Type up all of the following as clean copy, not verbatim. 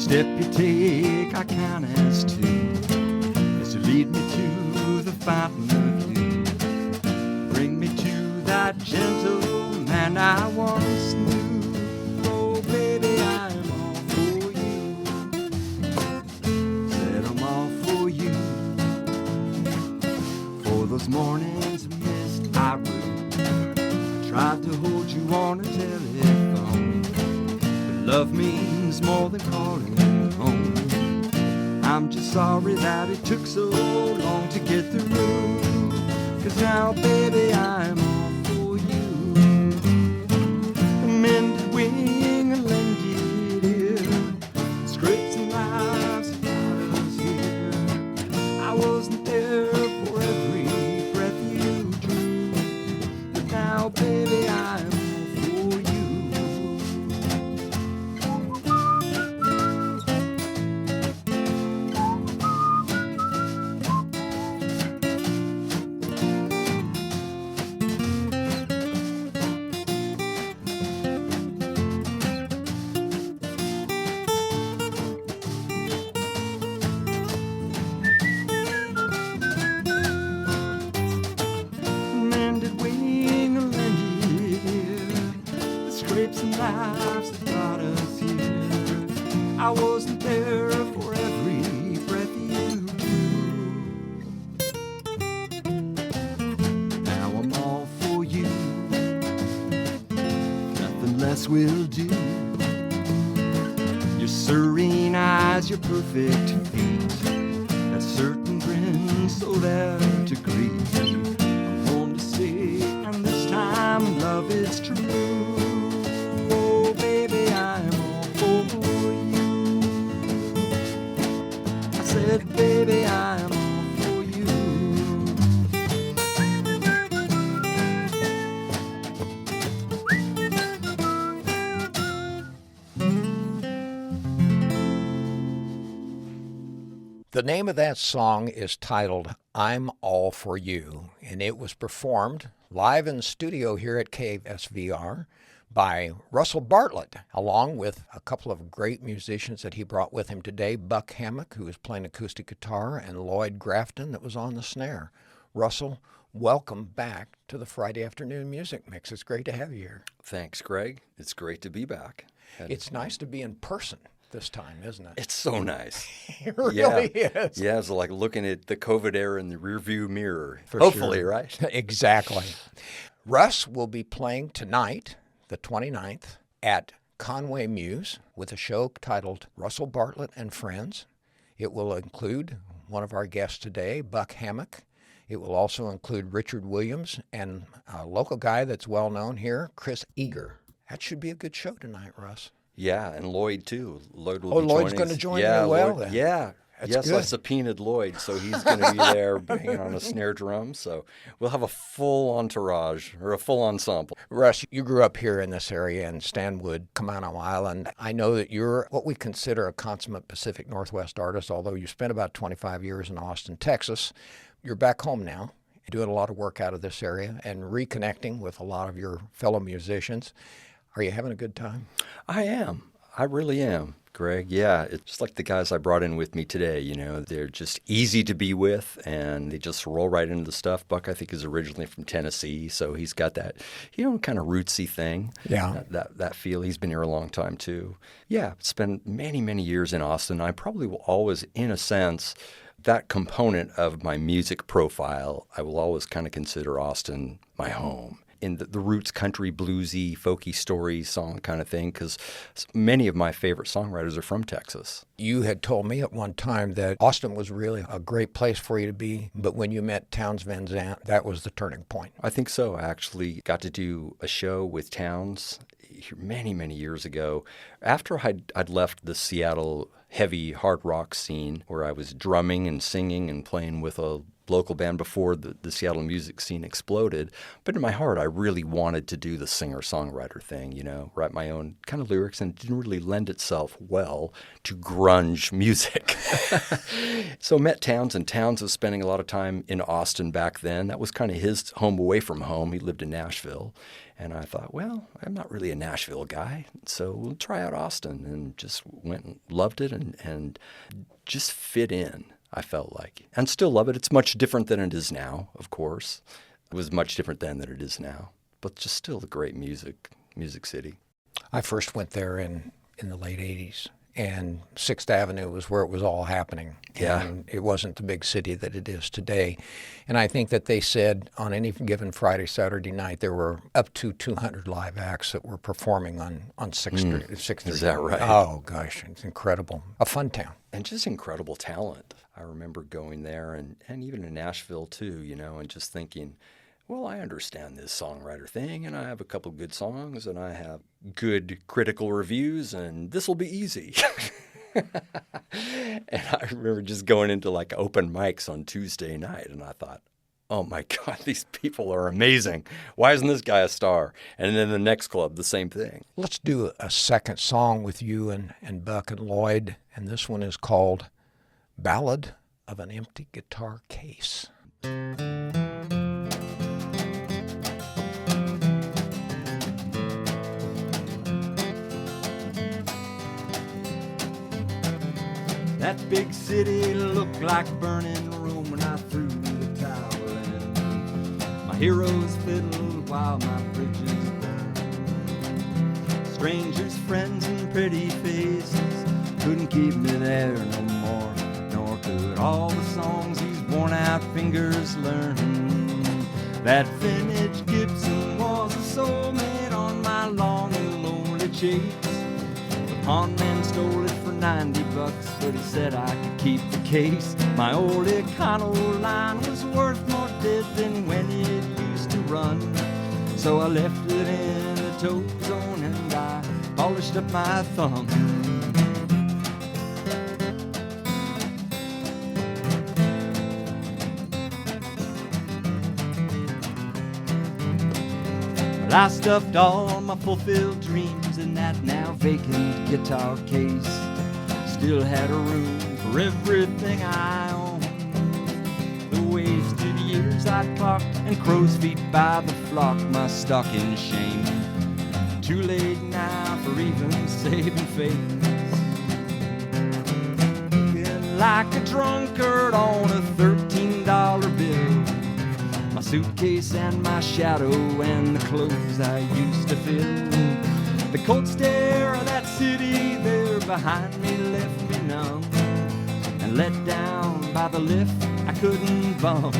Step you take, I count as two, as you lead me to the fountain of youth. Bring me to that gentle man I once knew. Oh, baby, I'm all for you. Said I'm all for you. For those mornings of mist I rue. I tried to hold you on a telephone, but love means more than calling home. I'm just sorry that it took so long to get through. 'Cause now, baby, I'm all for you. Mended wing and lend you dear. Scripts and lives that got us here. I wasn't there for every breath you drew, but now, baby, I'm all for you. Mended wing and lend you dear. The scrapes and laughs that brought us here. I wasn't there for every breath you drew. Now I'm all for you. Nothing less will do. Your serene eyes, your perfect feet, that certain grin so there to greet. I'm home to see, and this time love is true. Oh, baby, I'm all for you. I said, baby, I'm all for you. The name of that song is titled I'm All For You, and it was performed live in the studio here at KSVR by Russell Bartlett, along with a couple of great musicians that he brought with him today, Buck Hammock, who was playing acoustic guitar, and Lloyd Grafton, that was on the snare. Russell, welcome back to the Friday Afternoon Music Mix. It's great to have you here. Thanks, Greg. It's great to be back. It's nice to be in person this time, isn't it? It's so nice. It really is. Yeah, it's like looking at the COVID era in the rearview mirror. For Hopefully, sure. right? Exactly. Russ will be playing tonight, the 29th, at Conway Muse with a show titled Russell Bartlett and Friends. It will include one of our guests today, Buck Hammock. It will also include Richard Williams and a local guy that's well known here, Chris Eager. That should be a good show tonight, Russ. Yeah, and Lloyd, too. Lloyd will be Lloyd's joining going to us. join yeah, you well, Lloyd, then. Yeah. That's yes, good. I subpoenaed Lloyd, so he's going to be there banging on a snare drum. So we'll have a full entourage, or a full ensemble. Russ, you grew up here in this area in Stanwood, Camano Island. I know that you're what we consider a consummate Pacific Northwest artist, although you spent about 25 years in Austin, Texas. You're back home now, doing a lot of work out of this area and reconnecting with a lot of your fellow musicians. Are you having a good time? I am. I really am, Greg. Yeah, it's just like the guys I brought in with me today. You know, they're just easy to be with, and they just roll right into the stuff. Buck, I think, is originally from Tennessee, so he's got that, kind of rootsy thing. Yeah. That feel. He's been here a long time, too. Yeah, spent many, many years in Austin. I probably will always, in a sense, that component of my music profile, I will always kind of consider Austin my home. In the roots country, bluesy, folky story song kind of thing, because many of my favorite songwriters are from Texas. You had told me at one time that Austin was really a great place for you to be, but when you met Townes Van Zandt, that was the turning point. I think so. I actually got to do a show with Townes many, many years ago. After I'd left the Seattle heavy hard rock scene where I was drumming and singing and playing with a local band before the Seattle music scene exploded. But in my heart, I really wanted to do the singer-songwriter thing, you know, write my own kind of lyrics, and it didn't really lend itself well to grunge music. So met Townsend. Townsend was spending a lot of time in Austin back then. That was kind of his home away from home. He lived in Nashville. And I thought, well, I'm not really a Nashville guy, so we'll try out Austin. And just went and loved it and just fit in, I felt like. And still love it. It's much different than it is now, of course. It was much different then than it is now. But just still a great music city. I first went there in the late 80s, and 6th Avenue was where it was all happening. Yeah. And it wasn't the big city that it is today. And I think that they said on any given Friday, Saturday night, there were up to 200 live acts that were performing on 6th Street. 6th Street. Is that right? Oh, gosh, it's incredible. A fun town. And just incredible talent. I remember going there and even in Nashville too, you know, and just thinking, well, I understand this songwriter thing, and I have a couple good songs, and I have good critical reviews, and this will be easy. And I remember just going into like open mics on Tuesday night, and I thought, oh my God, these people are amazing. Why isn't this guy a star? And then the next club, the same thing. Let's do a second song with you and Buck and Lloyd, and this one is called Ballad of an Empty Guitar Case. That big city looked like burning Rome when I threw the towel in. My heroes fiddled while my bridges burned. Strangers, friends, and pretty faces couldn't keep me there no more, nor could all the songs these worn-out fingers learn. That vintage Gibson was a soulmate on my long and lonely chase. The pawn man stole it for $90, but he said I could keep the case. My old Econoline was worth more dead than when it used to run. So I left it in a tow zone and I polished up my thumb. But I stuffed all my fulfilled dreams in that now vacant guitar case. Still had a room for everything I owned. The wasted years I clocked and crow's feet by the flock, my stock in shame. Too late now for even saving face. Looking like a drunkard on a $13 bill. My suitcase and my shadow and the clothes I used to fill. The cold stare of that city there behind me left me numb and let down by the lift I couldn't bump.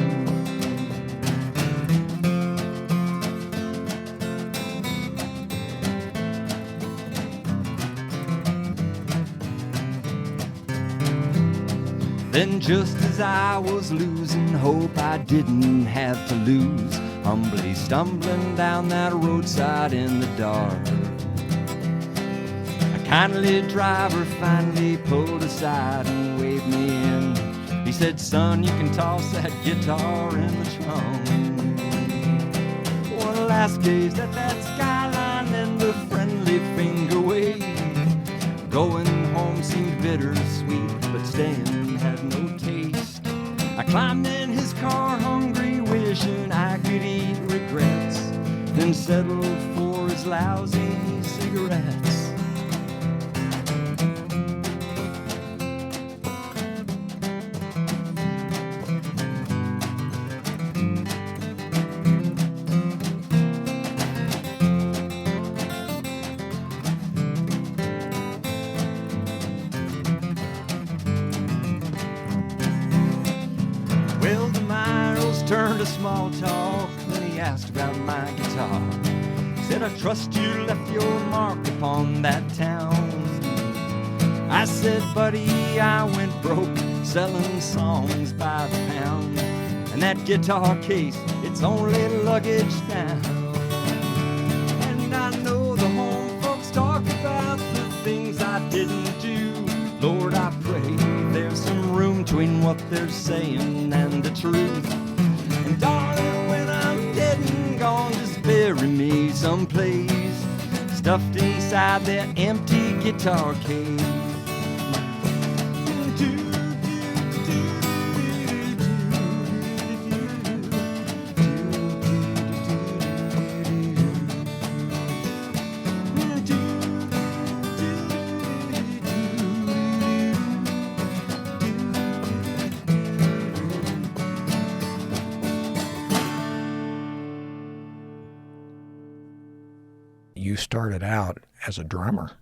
Then just as I was losing hope I didn't have to lose, humbly stumbling down that roadside in the dark, a kindly driver finally pulled aside and waved me in. He said, son, you can toss that guitar in the trunk. One last gaze at that skyline and the friendly finger wave. Going home seemed bittersweet, but staying had no taste. I climbed in his car hungry, wishing I could eat regrets, then settled for his lousy cigarettes. Turned to small talk, then he asked about my guitar. Said, I trust you left your mark upon that town. I said, buddy, I went broke selling songs by the pound, and that guitar case, it's only luggage now. And I know the home folks talk about the things I didn't do. Lord, I between what they're saying and the truth. And darling, when I'm dead and gone, just bury me someplace, stuffed inside their empty guitar case. You started out as a drummer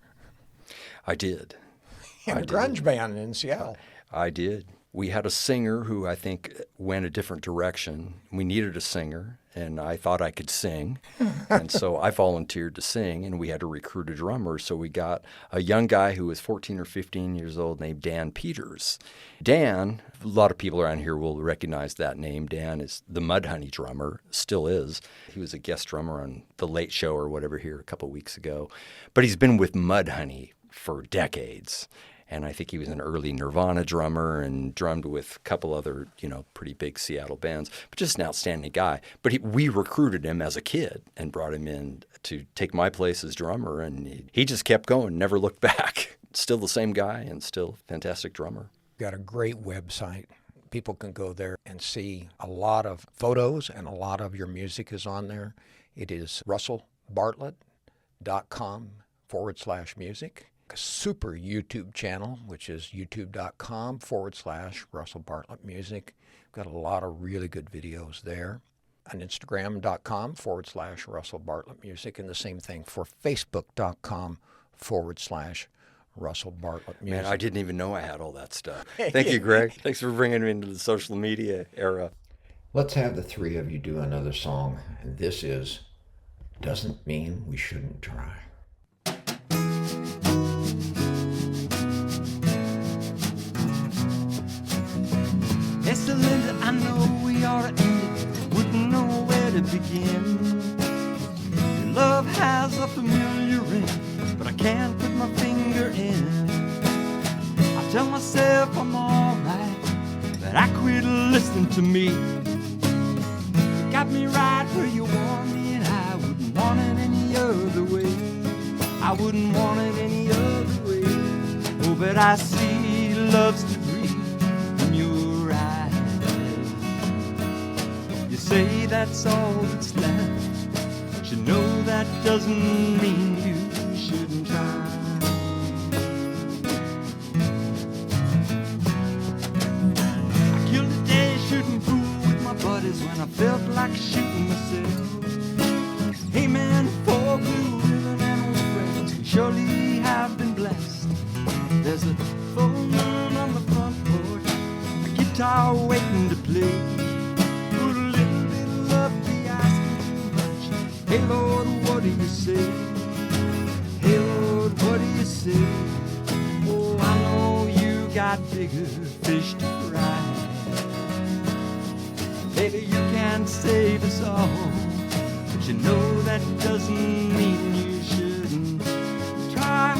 I did. in a grunge band in Seattle. I did. We had a singer who I think went a different direction. We needed a singer, and I thought I could sing. And so I volunteered to sing, and we had to recruit a drummer. So we got a young guy who was 14 or 15 years old named Dan Peters. Dan, a lot of people around here will recognize that name. Dan is the Mudhoney drummer, still is. He was a guest drummer on The Late Show or whatever here a couple weeks ago. But he's been with Mudhoney for decades. And I think he was an early Nirvana drummer and drummed with a couple other, pretty big Seattle bands. But just an outstanding guy. But we recruited him as a kid and brought him in to take my place as drummer. And he just kept going, never looked back. Still the same guy and still a fantastic drummer. Got a great website. People can go there and see a lot of photos, and a lot of your music is on there. It is russellbartlett.com/music. A super YouTube channel, which is youtube.com/Russell Bartlett Music. Got a lot of really good videos there. On Instagram.com/Russell Bartlett Music, and the same thing for Facebook.com/Russell Bartlett Music. Man, I didn't even know I had all that stuff. Thank you, Greg. Thanks for bringing me into the social media era. Let's have the three of you do another song, and this is Doesn't Mean We Shouldn't Try. Esther Linda, I know we ought to end it, wouldn't know where to begin. Your love has a familiar ring, but I can't put my finger in. I tell myself I'm alright, but I quit listening to me. You got me right where you want me, and I wouldn't want it any other way. I wouldn't want it any other way. Oh, but I see love's debris in your eyes. You say that's all that's left, but you know that doesn't mean you shouldn't try. I killed a day shooting pool with my buddies when I felt like shooting myself. Hey man, for blue ribbon and old friends, we surely have been blessed. There's a full moon on the front porch, a guitar waiting to play. Would a little bit of love be asking too much? Hey Lord, what do you say? Hey Lord, what do you say? Oh, I know you got bigger fish to fry. Baby, you can't save us all, but you know that doesn't mean you shouldn't try.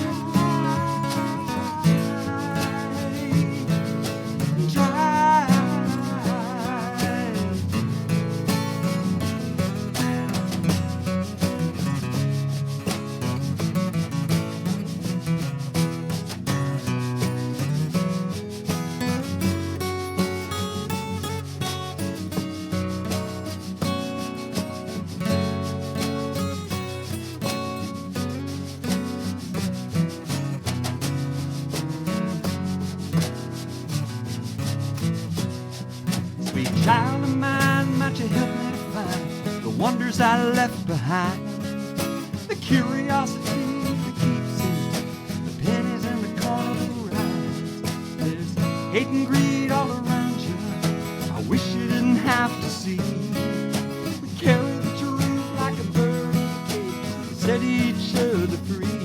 Child of mine, might you help me to find the wonders I left behind? The curiosity that keeps in the pennies in the corner of the rise. There's hate and greed all around you, I wish you didn't have to see. We carry the truth like a bird in a cage, we set each other free.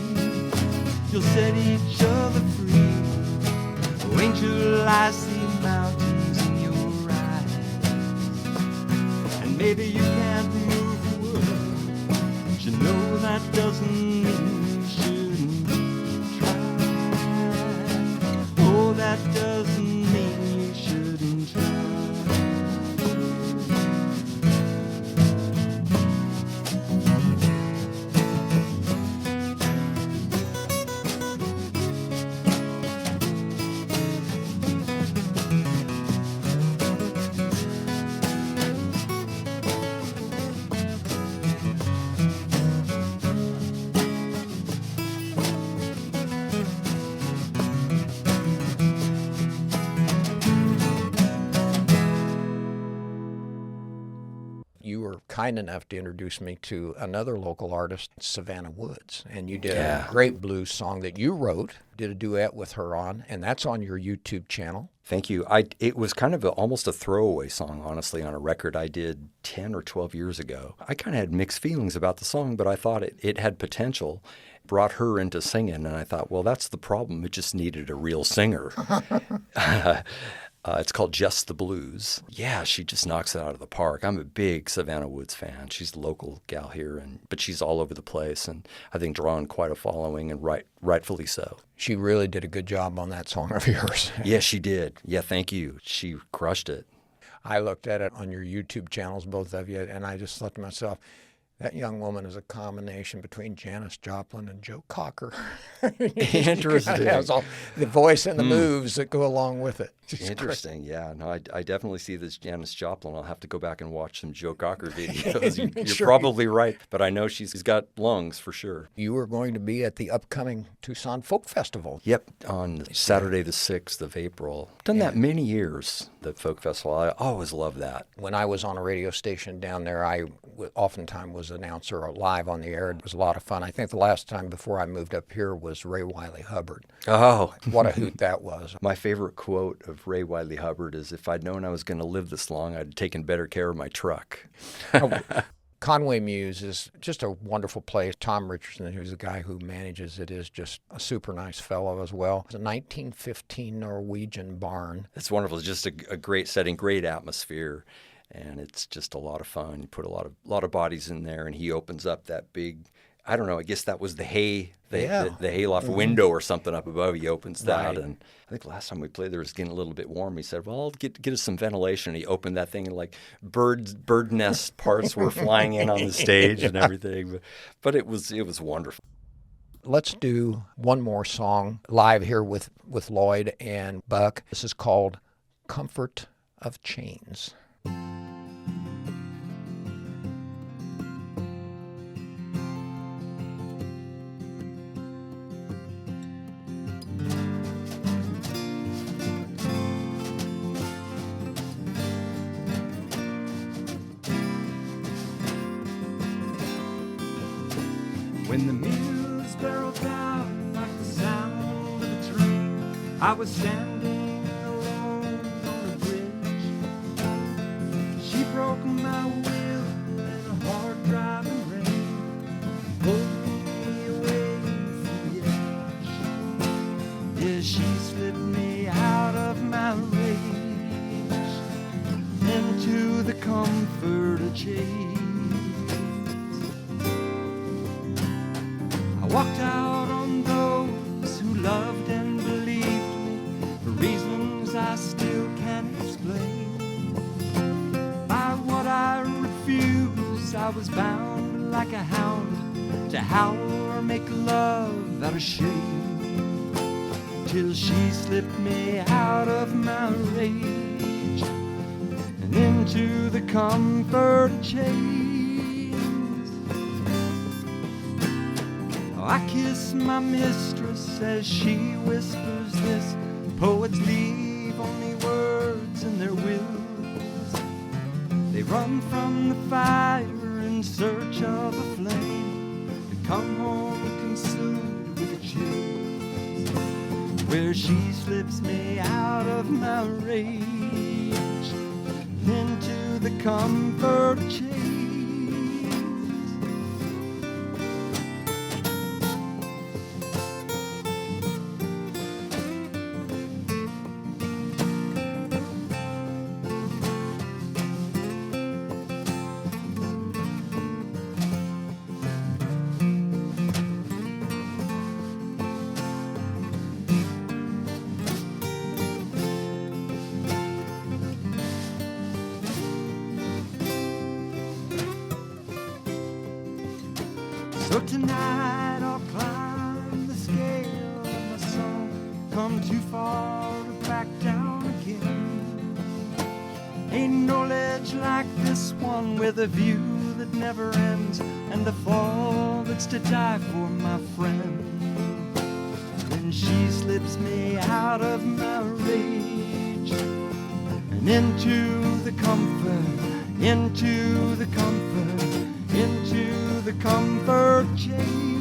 You'll set each other free. Oh, angel, I see mountains in your eyes. Maybe you can't move the world, but you know that doesn't mean you shouldn't try. Oh, that doesn't mean you shouldn't. kind enough to introduce me to another local artist, Savannah Woods. And you did Yeah. a great blues song that you wrote, did a duet with her on, and that's on your YouTube channel. Thank you. It was kind of almost a throwaway song, honestly, on a record I did 10 or 12 years ago. I kind of had mixed feelings about the song, but I thought it had potential. Brought her into singing, and I thought, well, that's the problem. It just needed a real singer. It's called Just the Blues. Yeah, she just knocks it out of the park. I'm a big Savannah Woods fan. She's a local gal here, but she's all over the place, and I think drawn quite a following, and rightfully so. She really did a good job on that song of yours. Yeah, she did. Yeah, thank you. She crushed it. I looked at it on your YouTube channels, both of you, and I just thought to myself, that young woman is a combination between Janis Joplin and Joe Cocker. Interesting. Has all the voice and the moves that go along with it. It's Interesting. Yeah, no, I definitely see this Janis Joplin. I'll have to go back and watch some Joe Cocker videos. You're Sure. probably right, but I know she's got lungs for sure. You were going to be at the upcoming Tucson Folk Festival. Yep, on Saturday the 6th of April. Done that many years, the folk festival. I always love that. When I was on a radio station down there, I oftentimes was announcer or live on the air. It was a lot of fun. I think the last time before I moved up here was Ray Wiley Hubbard. Oh, What a hoot that was. my favorite quote of Ray Wiley Hubbard is, if I'd known I was going to live this long, I'd taken better care of my truck. Conway Muse is just a wonderful place. Tom Richardson, who's the guy who manages it, is just a super nice fellow as well. It's a 1915 Norwegian barn. It's wonderful. It's just a great setting, great atmosphere, and it's just a lot of fun. You put a lot of bodies in there, and he opens up that big, I don't know, I guess that was the hayloft window or something up above. He opens that, Right. and I think last time we played there was getting a little bit warm. He said, well, get us some ventilation. And he opened that thing, and like bird nest parts were flying in on the stage and everything. But it was wonderful. Let's do one more song live here with Lloyd and Buck. This is called Comfort of Chains. When the muse barreled down like the sound of a train, I was standing alone on a bridge. She broke my will in a hard driving rain, pulled me away from the edge. Yeah, she slipped me out of my rage into the comfort of chains. I walked out on those who loved and believed me for reasons I still can't explain. By what I refused, I was bound like a hound to howl or make love out of shame, till she slipped me out of my rage and into the comfort of chains. I kiss my mistress as she whispers this. Poets leave only words in their wills. They run from the fire in search of a flame and come home consumed with a chill, where she slips me out of my rage into the comfort of chains. So tonight I'll climb the scale of my song, come too far to back down again. Ain't no ledge like this one with a view that never ends, and the fall that's to die for, my friend. Then she slips me out of my rage and into the comfort into the comfort chains.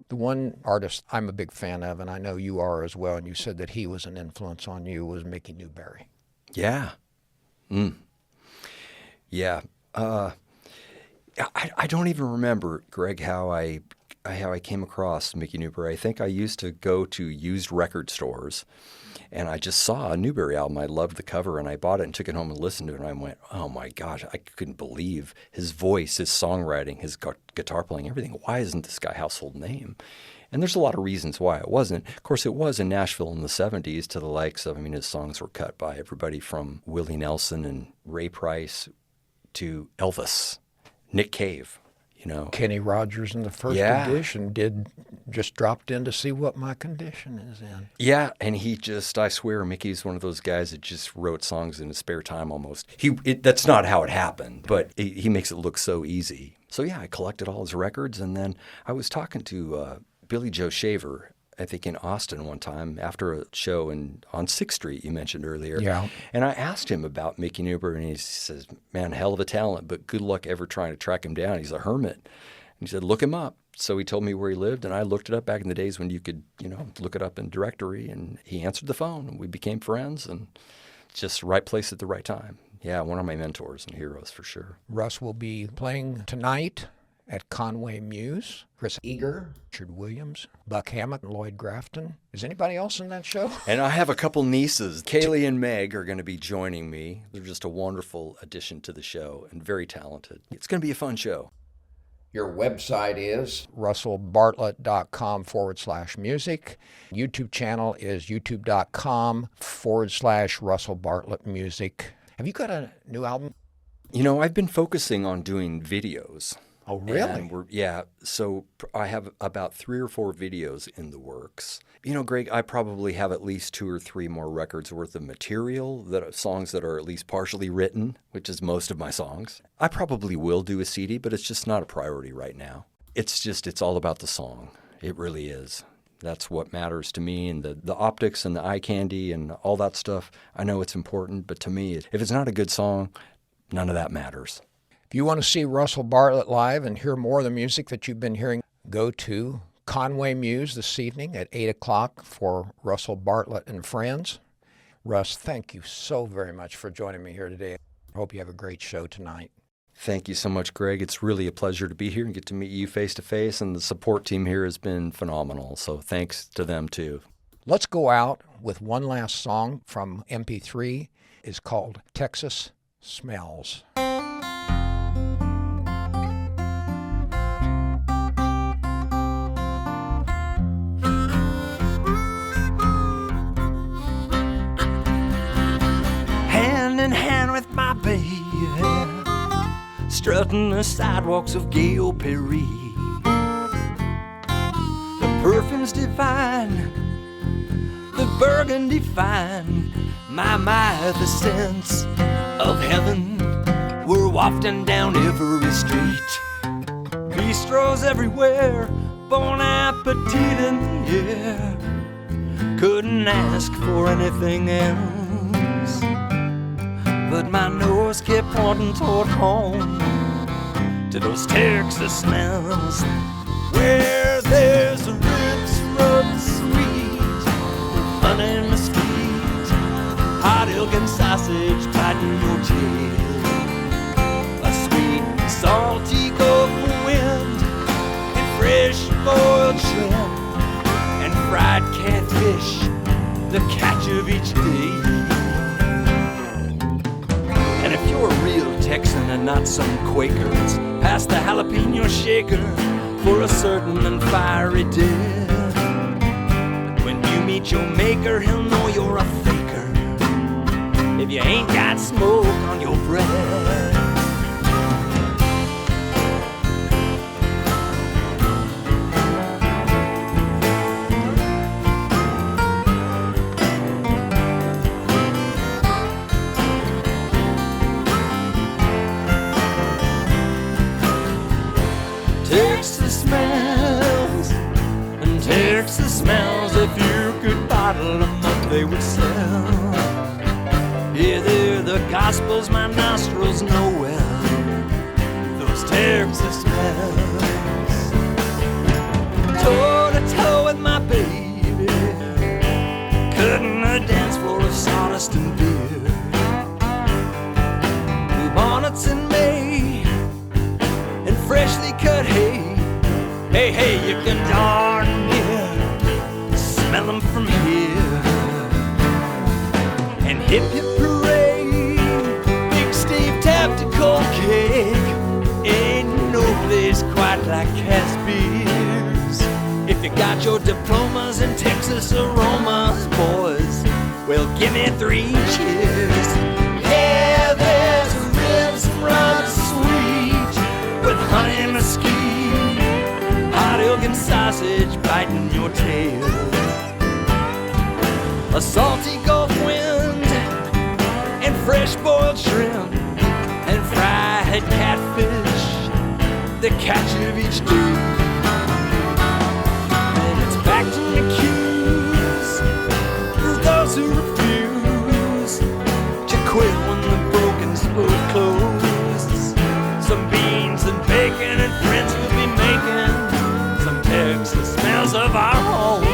The one artist I'm a big fan of, and I know you are as well, and you said that he was an influence on you, was Mickey Newbury. Yeah. Yeah. I don't even remember, Greg, how I came across Mickey Newbury. I think I used to go to used record stores, and I just saw a Newbury album. I loved the cover, and I bought it and took it home and listened to it, and I went, oh my gosh, I couldn't believe his voice, his songwriting, his guitar playing, everything. Why isn't this guy a household name? And there's a lot of reasons why it wasn't. Of course, it was in Nashville in the 70s to the likes of, his songs were cut by everybody from Willie Nelson and Ray Price to Elvis, Nick Cave, Kenny Rogers in the first edition just dropped in to see what my condition is in. Yeah, and I swear, Mickey's one of those guys that just wrote songs in his spare time almost. That's not how it happened, but he makes it look so easy. So yeah, I collected all his records, and then I was talking to Billy Joe Shaver, I think in Austin one time after a show on 6th Street you mentioned earlier. Yeah. And I asked him about Mickey Newbury, and he says, man, hell of a talent, but good luck ever trying to track him down. He's a hermit. And he said, look him up. So he told me where he lived, and I looked it up back in the days when you could, look it up in directory, and he answered the phone, and we became friends, and just right place at the right time. Yeah, one of my mentors and heroes for sure. Russ will be playing tonight at Conway Muse. Chris Eager, Richard Williams, Buck Hammett, and Lloyd Grafton. Is anybody else in that show? And I have a couple nieces. Kaylee and Meg are going to be joining me. They're just a wonderful addition to the show and very talented. It's going to be a fun show. Your website is russellbartlett.com/music. YouTube channel is youtube.com/russellbartlettmusic. Have you got a new album? I've been focusing on doing videos. Oh, really? So I have about 3 or 4 videos in the works. Greg, I probably have at least 2 or 3 more records worth of material, songs that are at least partially written, which is most of my songs. I probably will do a CD, but it's just not a priority right now. It's all about the song. It really is. That's what matters to me, and the optics and the eye candy and all that stuff. I know it's important, but to me, if it's not a good song, none of that matters. If you want to see Russell Bartlett live and hear more of the music that you've been hearing, go to Conway Muse this evening at 8 o'clock for Russell Bartlett and Friends. Russ, thank you so very much for joining me here today. I hope you have a great show tonight. Thank you so much, Greg. It's really a pleasure to be here and get to meet you face to face, and the support team here has been phenomenal, so thanks to them too. Let's go out with one last song from MP3. It's called Texas Smells. Strutting the sidewalks of gay old Paris. The perfume's divine, the burgundy fine. My, the sense of heaven. We're wafting down every street. Bistros everywhere, bon appetit in the air. Couldn't ask for anything else, but my nose kept pointing toward home, to those Texas smells, where there's a ribs rub sweet, honey mesquite, hot elk and sausage biting your tail, a sweet salty gulf wind, and fresh boiled shrimp, and fried catfish, the catch of each day. And if you're a real Texan and not some Quaker, it's past the jalapeno shaker for a certain and fiery death. But when you meet your maker, he'll know you're a faker if you ain't got smoke on your breath. Texas smells, if you could bottle them up, they would sell. Yeah, they're the gospels my nostrils know well, those Texas smells. Toe to toe with my baby, cutting a dance floor of sawdust and beer. New bonnets in May and freshly cut hay. Hey, hey, you can darn near smell them from here. And hip hip parade, Big Steve tactical cake. Ain't no place quite like Caspier's. If you got your diplomas in Texas aromas, boys, well, give me 3 cheers. Yeah, there's ribs and rub sweet with honey mesquite, hot elk and sausage biting your tail, a salty Gulf wind and fresh boiled shrimp and fried catfish, the catch of each day. And it's back to McHugh's for those who refuse to quit when the broken spoon closes. Some beans and bacon and friends will be making some Texas smells of our homes.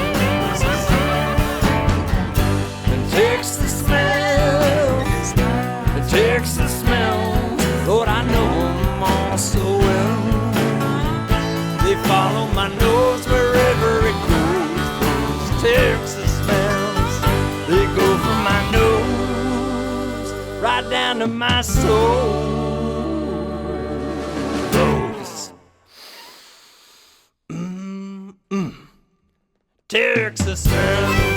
And Texas smells, the Texas smells, Lord, I know them all so well. They follow my nose wherever it goes. Those Texas smells, they go from my nose right down to my soul. Those Texas smells.